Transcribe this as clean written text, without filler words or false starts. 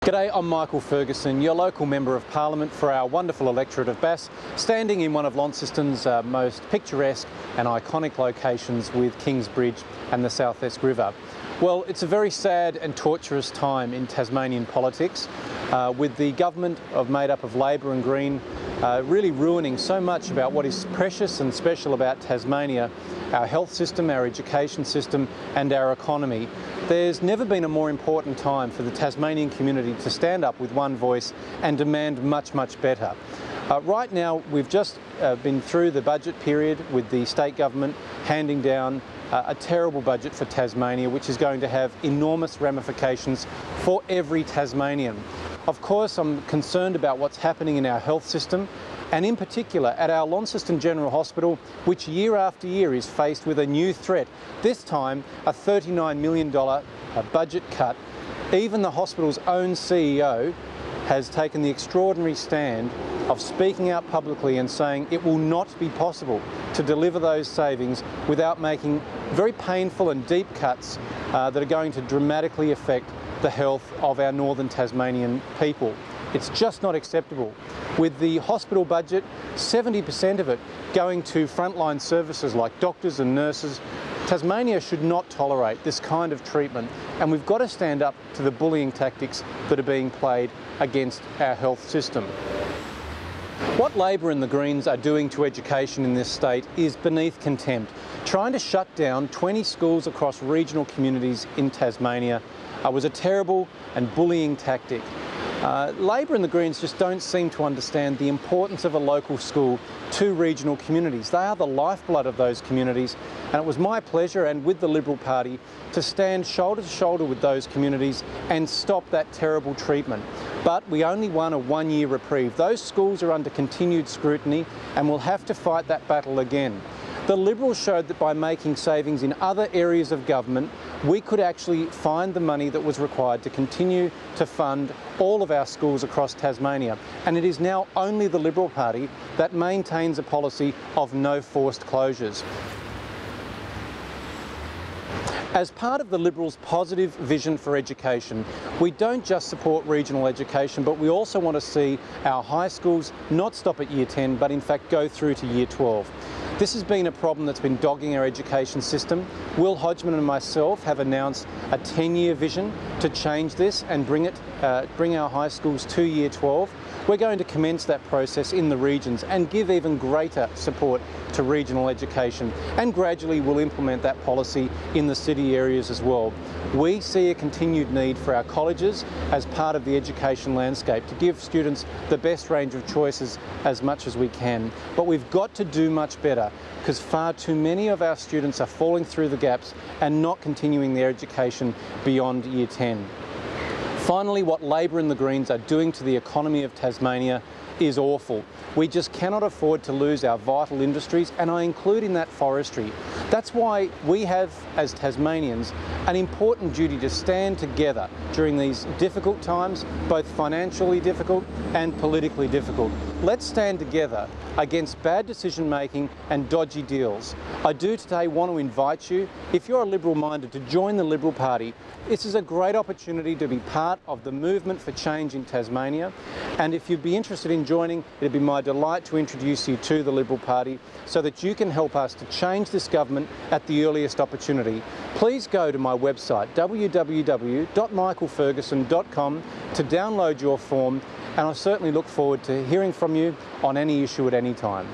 G'day, I'm Michael Ferguson, your local Member of Parliament for our wonderful electorate of Bass, standing in one of Launceston's most picturesque and iconic locations with Kings Bridge and the South Esk River. Well, it's a very sad and torturous time in Tasmanian politics, with the government made up of Labor and Green really ruining so much about what is precious and special about Tasmania, our health system, our education system and our economy. There's never been a more important time for the Tasmanian community to stand up with one voice and demand much, much better. Right now, we've just been through the budget period with the state government handing down a terrible budget for Tasmania, which is going to have enormous ramifications for every Tasmanian. Of course, I'm concerned about what's happening in our health system, and in particular at our Launceston General Hospital, which year after year is faced with a new threat, this time a $39 million budget cut. Even the hospital's own CEO has taken the extraordinary stand of speaking out publicly and saying it will not be possible to deliver those savings without making very painful and deep cuts that are going to dramatically affect the health of our northern Tasmanian people. It's just not acceptable. With the hospital budget, 70% of it going to frontline services like doctors and nurses, Tasmania should not tolerate this kind of treatment, and we've got to stand up to the bullying tactics that are being played against our health system. What Labor and the Greens are doing to education in this state is beneath contempt. Trying to shut down 20 schools across regional communities in Tasmania was a terrible and bullying tactic. Labor and the Greens just don't seem to understand the importance of a local school to regional communities. They are the lifeblood of those communities, and it was my pleasure, and with the Liberal Party, to stand shoulder to shoulder with those communities and stop that terrible treatment. But we only won a one-year reprieve. Those schools are under continued scrutiny and will have to fight that battle again. The Liberals showed that by making savings in other areas of government, we could actually find the money that was required to continue to fund all of our schools across Tasmania. And it is now only the Liberal Party that maintains a policy of no forced closures. As part of the Liberals' positive vision for education, we don't just support regional education, but we also want to see our high schools not stop at year 10, but in fact go through to year 12. This has been a problem that's been dogging our education system. Will Hodgman and myself have announced a 10-year vision to change this and bring our high schools to year 12. We're going to commence that process in the regions and give even greater support to regional education, and gradually we'll implement that policy in the city areas as well. We see a continued need for our colleges as part of the education landscape to give students the best range of choices as much as we can. But we've got to do much better, because far too many of our students are falling through the gaps and not continuing their education beyond year 10. Finally, what Labor and the Greens are doing to the economy of Tasmania is awful. We just cannot afford to lose our vital industries, and I include in that forestry. That's why we have, as Tasmanians, an important duty to stand together during these difficult times, both financially difficult and politically difficult. Let's stand together against bad decision making and dodgy deals. I do today want to invite you, if you're a Liberal minded, to join the Liberal Party. This is a great opportunity to be part of the movement for change in Tasmania, and if you'd be interested in joining, it'd be my delight to introduce you to the Liberal Party so that you can help us to change this government at the earliest opportunity. Please go to my website www.michaelferguson.com to download your form, and I certainly look forward to hearing from you on any issue at any time.